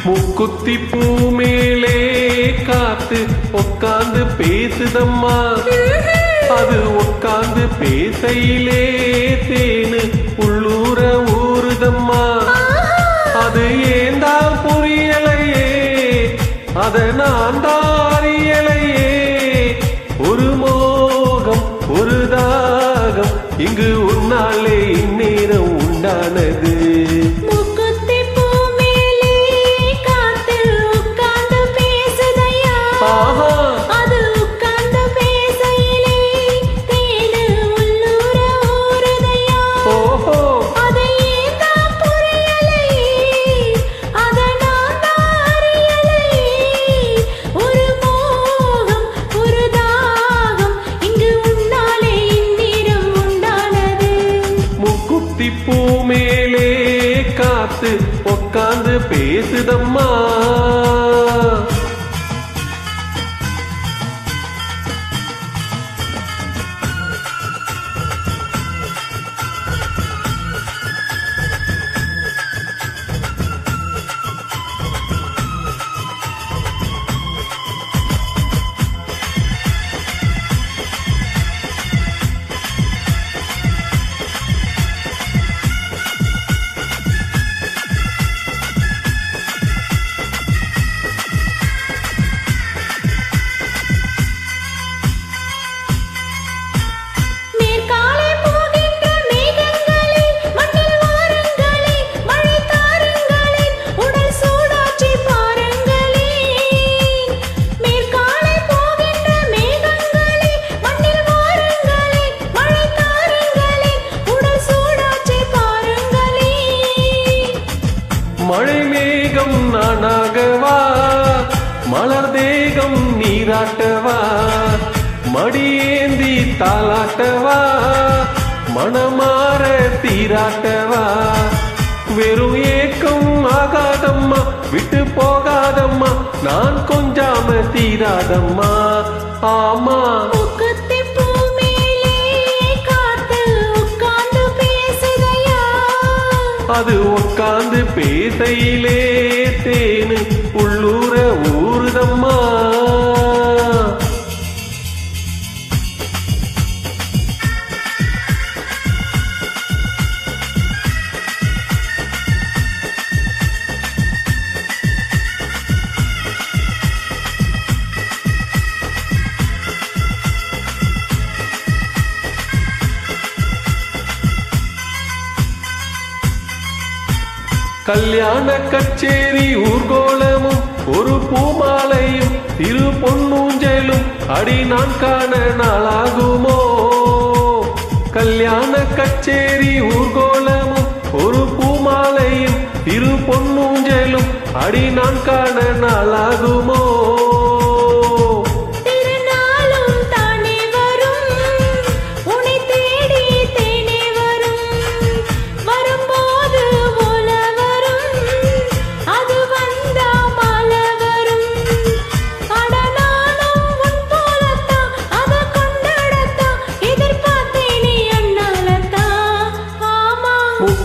முக்குத்தி பூ மேலே காத்து உட்காந்து பேசுதம்மா. அது உட்காந்து பேசையிலே தேனு உள்ளூர ஊறுதம்மா. அது ஏந்தான் புரியலையே, அத நான் தான் அறியலையே. ஒரு மோகம் ஒரு தாகம் இங்கு உன்னாலே இந்நேரம் உண்டானது. பூ மேலே காத்து உட்காந்து பேசுதம்மா. மழை மேகம் நானாகவா, மலர் தேகம் நீராட்டவா, மடியேந்தி தாளாட்டவா, மனமாற தீராட்டவா. வெறும் ஏக்கம் ஆகாதம்மா, விட்டு போகாதம்மா, நான் கொஞ்சாம தீராதம்மா. ஆமா அது உட்காந்து பேசையிலே தேனு உள்ளூர ஊறுதம்மா. கல்யாண கச்சேரி ஊர்கோலமும் ஒரு பூமாலையும் திரு பொன்னூஞ்சலும் அடி நான் காண நாளாகுமோ. கல்யாண கச்சேரி ஊர்கோலமும் ஒரு பூமாலையும் திரு பொன்னூஞ்சலும் அடி நான் காண நாளாகுமோ.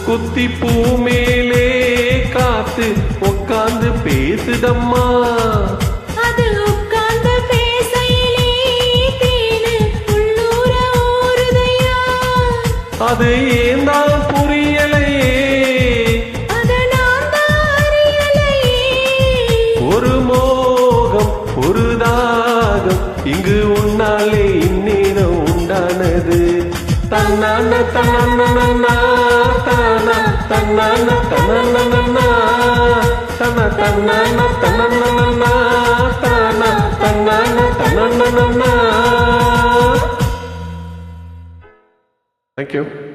குத்தி பூ மேலே காத்து உட்காந்து பேசுதம்மா. அது உட்கார்ந்து பேசையிலே தேனு உள்ளூர ஊறுதையா. அது ஏந்தான் புரியலையே, அத நான் தான் அறியலையே. ஒரு மோகம் ஒரு தாகம் இங்கு உன்னாலே இந்நேரம் உண்டானது. தன்னான தன்னா தானா தன்னான தன்னா தன தன்னான தன்னா தானா தன்னான தன்னா. Thank you.